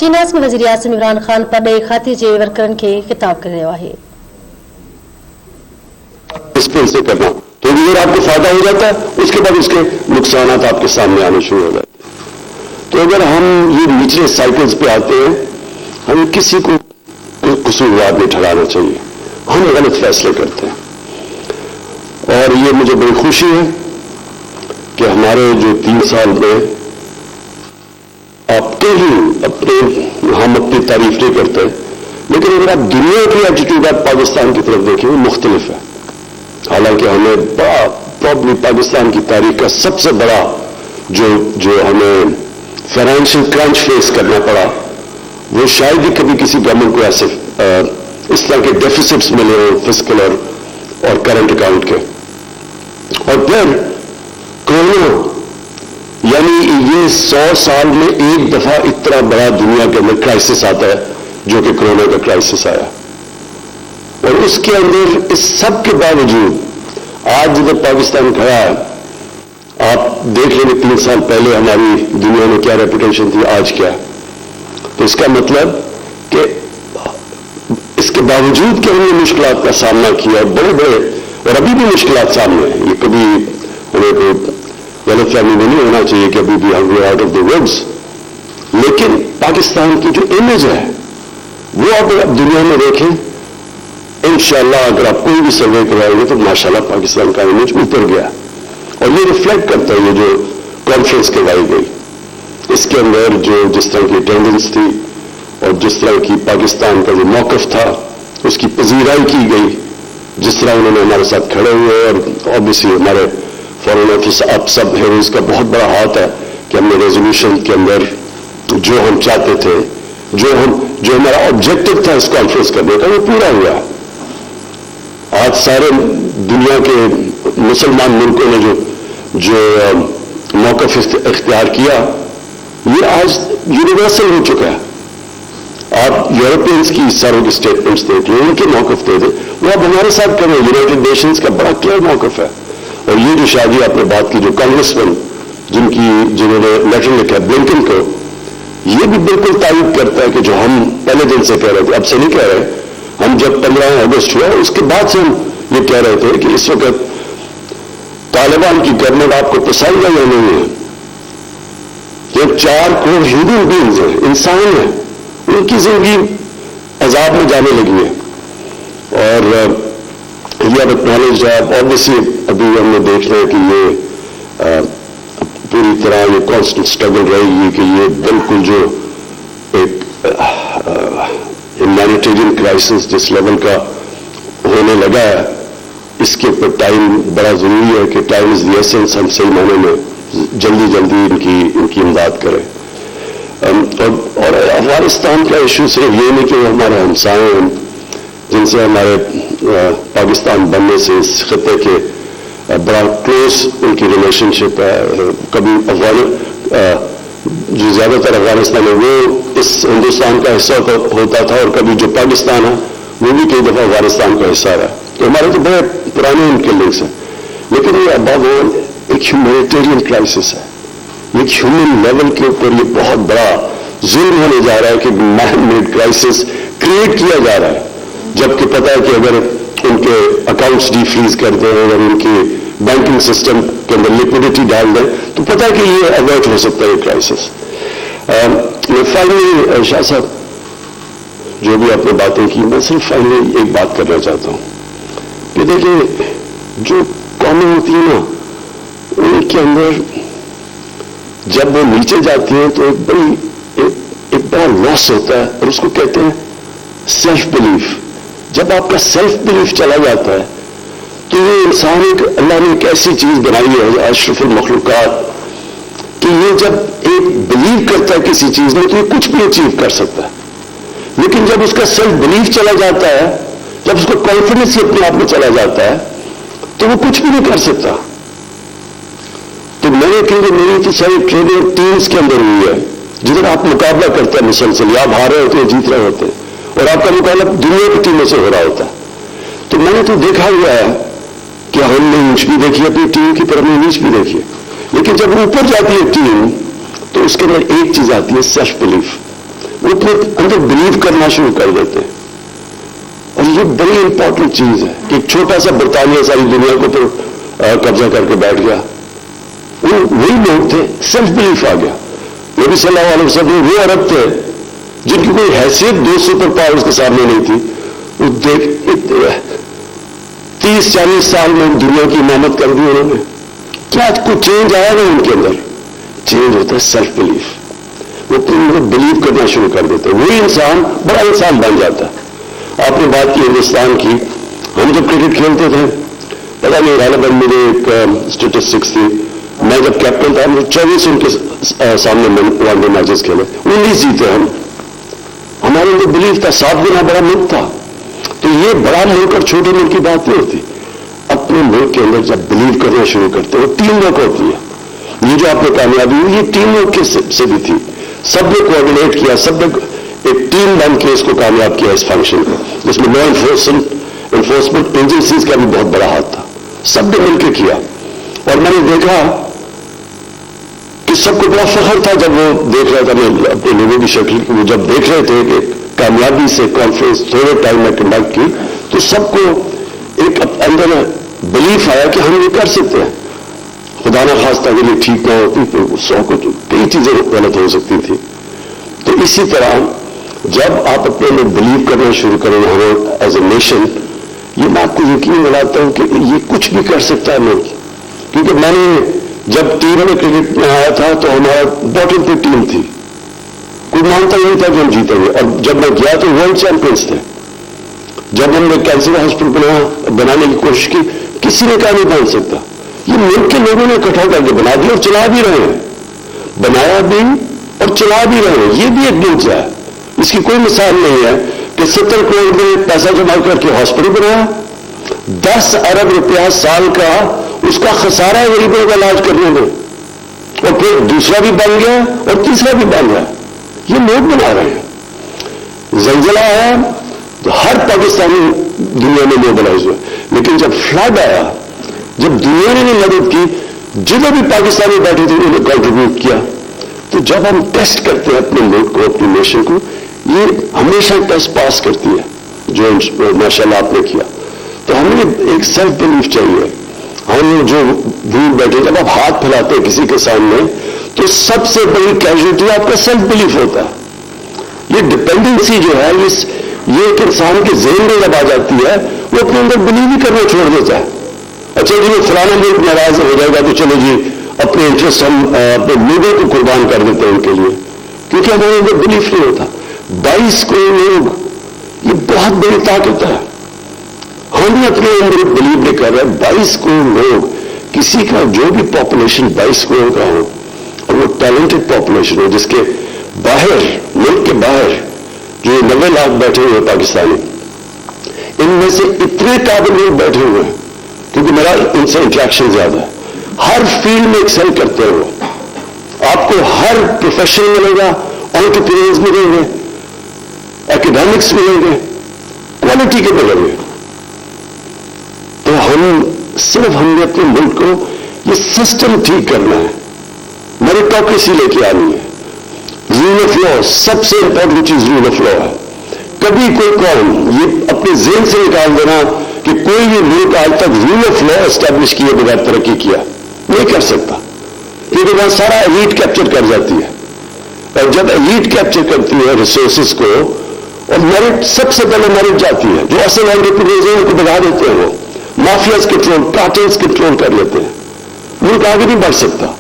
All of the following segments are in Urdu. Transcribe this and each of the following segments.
چین اعظم وزیر اعظم عمران خان پر ڈے خاطر جے ورکرن کے خطاب کر رہا ہے. اس پہ سے کرنا تو اگر آپ کو فائدہ ہو جاتا ہے اس کے بعد اس کے نقصانات آپ کے سامنے آنے شروع ہو جاتے ہیں. تو اگر ہم یہ نچلے سائیکلز پہ آتے ہیں ہم کسی کو قصوروار نہیں ٹھہرانا چاہیے. ہم غلط فیصلے کرتے ہیں اور یہ مجھے بڑی خوشی ہے کہ ہمارے جو 3 سال میں آپ کہیں ہم اپنی تعریف نہیں کرتے لیکن اگر آپ دنیا کی ایٹیٹیوڈ آپ پاکستان کی طرف دیکھیں وہ مختلف ہے. حالانکہ ہمیں پرابلی پاکستان کی تاریخ کا سب سے بڑا جو ہمیں فائنینشیل کرنچ فیس کرنا پڑا وہ شاید ہی کبھی کسی گورنمنٹ کو ایسے اس طرح کے ڈیفیسٹس ملے ہوں فسکل اور کرنٹ اکاؤنٹ کے. اور پھر کورونا یعنی یہ 100 سال میں ایک دفعہ اتنا بڑا دنیا کے اندر کرائسس آتا ہے جو کہ کورونا کا کرائسس آیا. اور اس کے اندر اس سب کے باوجود آج جب پاکستان کھڑا ہے آپ دیکھ لیں 3 سال پہلے ہماری دنیا میں کیا ریپوٹیشن تھی آج کیا. تو اس کا مطلب کہ اس کے باوجود کہ ہم نے مشکلات کا سامنا کیا بڑے بڑے اور ابھی بھی مشکلات سامنے ہیں. یہ کبھی ہمیں کوئی غلط فہمی میں نہیں ہونا چاہیے کہ ابھی بھی ہم وی آؤٹ آف دا ووڈز. لیکن پاکستان کی جو امیج ہے وہ آپ دنیا میں دیکھیں انشاءاللہ اگر آپ کوئی بھی سروے کروائیں گے تو ماشاءاللہ پاکستان کا امیج اوپر گیا. اور یہ ریفلیکٹ کرتا ہے یہ جو کانفرنس کروائی گئی اس کے اندر جو جس طرح کی اٹینڈنس تھی اور جس طرح کی پاکستان کا جو موقف تھا اس کی پذیرائی کی گئی جس طرح انہوں نے ہمارے ساتھ کھڑے ہوئے. اور اوبیسلی ہمارے فارن آفس آپ سب ہیروز کا بہت بڑا ہاتھ ہے کہ ہم نے ریزولوشن کے اندر جو ہم چاہتے تھے جو ہمارا آبجیکٹو تھا اس کانفرنس کرنے کا وہ پورا ہوا. آج سارے دنیا کے مسلمان ملکوں نے جو موقف اختیار کیا یہ آج یونیورسل ہو چکا ہے. آپ یورپینس کی ساروں کی اسٹیٹمنٹس دیکھ لیں ان کے موقف دے دیں وہ اب ہمارے ساتھ کریں. یونائٹڈ نیشنز کا بڑا کلیئر موقف ہے. اور یہ جو شادی آپ نے بات کی جو کانگریس مین جنہوں نے لیٹر لکھا بلنکن کو یہ بھی بالکل تائید کرتا ہے کہ جو ہم پہلے دن سے کہہ رہے تھے اب سے نہیں کہہ رہے. ہم جب 15 اگست ہوا اس کے بعد سے ہم یہ کہہ رہے تھے کہ اس وقت طالبان کی گورنمنٹ آپ کو پسند ہے یا نہیں ہے. یہ 4 کروڑ ہندو بینگز ہیں انسان ہیں ان کی زندگی عذاب میں جانے لگی ہے. اور یہ اب اکنالج ہے. آبویسلی ابھی ہم نے دیکھ رہے کہ یہ پوری طرح یہ کانسٹنٹ اسٹرگل رہے گی کہ یہ بالکل جو ایک ہیومینیٹیرین کرائسس جس لیول کا ہونے لگا ہے اس کے اوپر ٹائم بڑا ضروری ہے کہ ٹائم از دی ایسنس. ہم صحیح معنی میں جلدی ان کی امداد کریں. اور افغانستان کا ایشو صرف یہ نہیں کہ وہ ہمارے ہمسائے ہیں جن سے ہمارے پاکستان بننے سے اس خطے کے بڑا کلوز ان کی ریلیشن شپ ہے. کبھی جو زیادہ تر افغانستان ہے وہ اس ہندوستان کا حصہ ہوتا تھا اور کبھی جو پاکستان ہے وہ بھی کئی دفعہ افغانستان کا حصہ رہا. تو ہمارے تو بڑے پرانے ان کے لنکس ہیں. لیکن یہ ابو ایک ہیومینیٹیرین کرائسس ہے. ایک ہیومن لیول کے اوپر یہ بہت بڑا ظلم ہونے جا رہا ہے کہ مین میڈ کرائسس کریٹ کیا جا رہا ہے جبکہ پتا ہے کہ اگر ان کے اکاؤنٹس ڈی فریز کر دیں اگر ان کے بینکنگ سسٹم کے اندر لکوڈیٹی ڈال دیں تو پتا ہے کہ یہ اوائڈ ہو سکتا ہے یہ کرائسس. میں فائنلی شاہ صاحب جو بھی آپ نے باتیں کی میں صرف فائنلی ایک بات کرنا چاہتا ہوں کہ دیکھیں جو قومیں ہوتی ہیں نا ان کے اندر جب وہ نیچے جاتی ہیں تو ایک بڑا لاس ہوتا ہے اور اس کو کہتے ہیں سیلف بلیف. جب آپ کا سیلف بلیف چلا جاتا ہے تو یہ انسان اللہ نے ایک ایسی چیز بنائی ہے اشرف المخلوقات کہ یہ جب ایک بلیو کرتا ہے کسی چیز میں تو یہ کچھ بھی اچیو کر سکتا ہے. لیکن جب اس کا سیلف بلیف چلا جاتا ہے جب اس کو کانفیڈنس اپنے آپ میں چلا جاتا ہے تو وہ کچھ بھی نہیں کر سکتا. تو میں نے کہا میری تو ساری ٹریننگ ٹیمز کے اندر ہوئی ہے جدھر آپ مقابلہ کرتے ہیں مسلسل یا آپ ہار رہے ہوتے ہیں جیت رہے ہوتے ہیں اور آپ کا مقابلہ دنیا کی ٹیموں سے ہو رہا ہوتا ہے. تو میں نے تو دیکھا ہوا ہے کہ ہم نے نیچ بھی دیکھی اپنی ٹیم کی پر ہم نے نیچ بھی دیکھی ہے. لیکن جب اوپر جاتی ہے ٹیم تو اس کے اندر ایک چیز آتی ہے سیلف بلیف. وہ اپنے اندر بلیو کرنا شروع کر دیتے ہیں. اور یہ بڑی امپورٹنٹ چیز ہے کہ ایک چھوٹا سا برطانیہ ساری دنیا کو پھر قبضہ کر کے بیٹھ گیا. وہی لوگ تھے, سیلف بلیف آ گیا. نبی صلی اللہ علیہ وسلم وہ عرب تھے جن کی کوئی حیثیت 2 سپر پاورز کے سامنے نہیں تھی. وہ 30-40 سال میں دنیا کی امامت کر دی انہوں نے. کیا کوئی چینج آیا نا ان کے اندر؟ چینج ہوتا ہے سیلف بلیف. وہ اپنے بلیو کرنا شروع کر دیتے ہیں. وہی انسان بڑا انسان بن جاتا ہے. آپ نے بات کی ہندوستان کی. ہم جب کرکٹ کھیلتے تھے, پتا نہیں غالباً میرے ایک اسٹیٹسٹکس تھی, میں جب کیپٹن تھا مجھے 24 ان کے سامنے ون ڈے میچز کھیلے, 19 جیتے ہم. ہمارے اندر بلیف تھا. 7 گنا بڑا ملک تھا. تو یہ بڑا ملک اور چھوٹے ملک کی بات نہیں ہوتی. اپنے ملک کے اندر جب بلیو کرنا شروع کرتے ہیں, وہ ٹیم ورک ہوتی ہے. یہ جو آپ نے کامیابی ہوئی یہ ٹیم ورک سے بھی تھی. سب نے کوآرڈینیٹ کیا, سب نے ایک ٹیم بن کے اس کو کامیاب کیا اس فنکشن کو, جس میں لا انفورسمنٹ ایجنسیز کا بھی بہت بڑا ہاتھ تھا. سب نے مل کے کیا. اور میں نے دیکھا کہ سب کو بڑا فخر تھا جب وہ دیکھ رہا تھا. میں اپنے لوگوں کی شکل وہ جب دیکھ رہے تھے کہ کامیابی سے کانفرنس تھوڑے ٹائم میں کنڈکٹ کی, تو سب کو ایک اندر بلیف آیا کہ ہم یہ کر سکتے ہیں. خدا نہ خواستہ اگر یہ ٹھیک نہ ہوتی تو 100 کو کئی چیزیں غلط ہو سکتی تھی. تو اسی طرح جب آپ اپنے میں بلیو کرنا شروع کریں ہمیں ایز اے نیشن, یہ میں آپ کو یقین دلاتا ہوں کہ یہ کچھ بھی کر سکتا ہے ملک. کیونکہ میں نے جب ٹیم میں کرکٹ میں آیا تھا تو ہمارا باٹم پہ ٹیم تھی, کوئی مانتا نہیں تھا کہ ہم جیتیں گے. اور جب میں گیا تو ورلڈ چیمپئنس تھے. جب ہم نے کینسر ہاسپٹل بنانے کی کوشش کی, کسی نے کہا نہیں بن سکتا. یہ ملک کے لوگوں نے اکٹھا کر کے بنا دیا اور چلا بھی رہے ہیں. بنایا بھی اور چلا بھی رہے ہیں. یہ بھی ایک معجزہ ہے. اس کی کوئی مثال نہیں ہے کہ 70 کروڑ میں پیسہ جمع کر کے ہاسپٹل بنایا, 10 ارب روپیہ سال کا اس کا خسارہ ہے غریبوں کا علاج کرنے میں, اور پھر دوسرا بھی بن گیا اور تیسرا بھی بن گیا. یہ لوگ بنا رہے ہیں. زلزلہ آیا تو ہر پاکستانی دنیا میں موبلائز ہوئے. لیکن جب فلڈ آیا, جب دنیا نے مدد کی, جتنے بھی پاکستانی بیٹھے تھے انہوں نے کنٹریبیوٹ کیا. تو جب ہم ٹیسٹ کرتے ہیں اپنے ملک کو, اپنی نیشن کو, یہ ہمیشہ ٹیسٹ پاس کرتی ہے, جو ماشاءاللہ آپ نے کیا. تو ہمیں ایک سیلف بلیف چاہیے. ہم جو دور بیٹھے, جب آپ ہاتھ پھیلاتے ہیں کسی کے سامنے تو سب سے بڑی کیجوٹی آپ کا سیلف بلیف ہوتا ہے. یہ ڈپینڈنسی جو ہے یہ ایک انسان کے ذہن میں جب آ جاتی ہے, وہ اپنے اندر بلیو ہی کرنا چھوڑ دیتا ہے. اچھا جی وہ فلانا ملک ناراض ہو جائے گا تو چلو جی اپنے انٹرسٹ ہم اپنے لوگوں کو قربان کر دیتے ہیں ان کے لیے, کیونکہ ہمارے اندر بلیف نہیں ہوتا. 22 کروڑ لوگ, یہ بہت بڑی طاقت ہے. ہم اپنے اندر بلیو نہیں کر رہے. 22 کروڑ لوگ, کسی کا جو بھی پاپولیشن 22 کروڑ کا ہو اور وہ ٹیلنٹڈ پاپولیشن ہو, جس کے باہر ملک کے باہر جو 90 لاکھ بیٹھے ہوئے پاکستانی, ان میں سے اتنے قابل لوگ بیٹھے ہوئے ہیں کیونکہ میرا ان سے انٹریکشن زیادہ ہے. ہر فیلڈ میں ایکسل کرتے ہو. آپ کو ہر پروفیشن ملے گا, انٹرپرینرز ملیں گے, ایکڈیمکس ملیں گے, کوالٹی کے ملیں گے. تو ہم نے اپنے ملک کو یہ سسٹم ٹھیک کرنا ہے. میریٹوکریسی لے کے آنی ہے. رول آف لا, سب سے امپورٹنٹ چیز رول آف لا ہے. کبھی کوئی قوم یہ اپنے ذہن سے نکال دینا کہ کوئی بھی ملک آج تک رول آف لا اسٹیبلش کیے بغیر ترقی کیا نہیں کر سکتا, کیونکہ وہاں سارا ایلیٹ کیپچر کر جاتی ہے. اور جب ایلیٹ کیپچر کرتی ہے ریسورسز کو, اور میرٹ سب سے پہلے میرٹ جاتی ہے, جو اصل انٹرپرینرز ہیں ان کو بتا دیتے ہیں, وہ مافیاز کنٹرول, کارٹلز کنٹرول کر لیتے ہیں. ملک آگے نہیں بڑھ سکتا.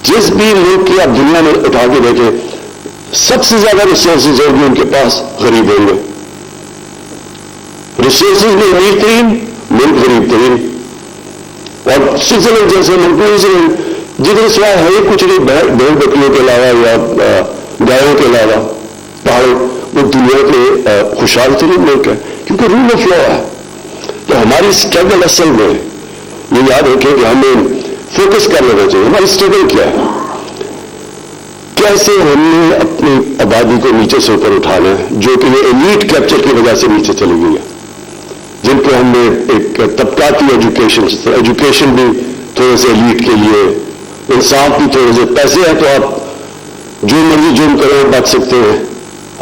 جس بھی ملک کی آپ دنیا میں اٹھا کے دیکھیں, سب سے زیادہ ریسورسز ہوگی ان کے پاس, غریب ہوں گے. ریسورسز میں امیر ترین ملک غریب ترین. اور سوئٹزرلینڈ جیسے ملک, نیوزی لینڈ, جتنے سوائے ہے کچھ نہیں, بھیڑ بکریوں کے علاوہ یا گایوں کے علاوہ پہاڑوں, وہ دنیا کے خوشحال ترین ملک ہے, کیونکہ رول آف لا ہے. تو ہماری اسٹرگل اصل میں یہ یاد رکھیں کہ ہمیں فوکس کر لینا چاہیے. ہماری اسٹرگل کیا ہے, کیسے ہم نے اپنی آبادی کو نیچے سے اوپر اٹھانا ہے, جو کہ یہ ایلیٹ کیپچر کی وجہ سے نیچے چلی گئی ہے, جن کو ہم نے ایک طبقاتی ایجوکیشن بھی تھوڑے سے ایلیٹ کے لیے, انصاف بھی تھوڑے سے, پیسے ہیں تو آپ جو مرضی جرم کریں بچ سکتے ہیں,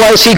OIC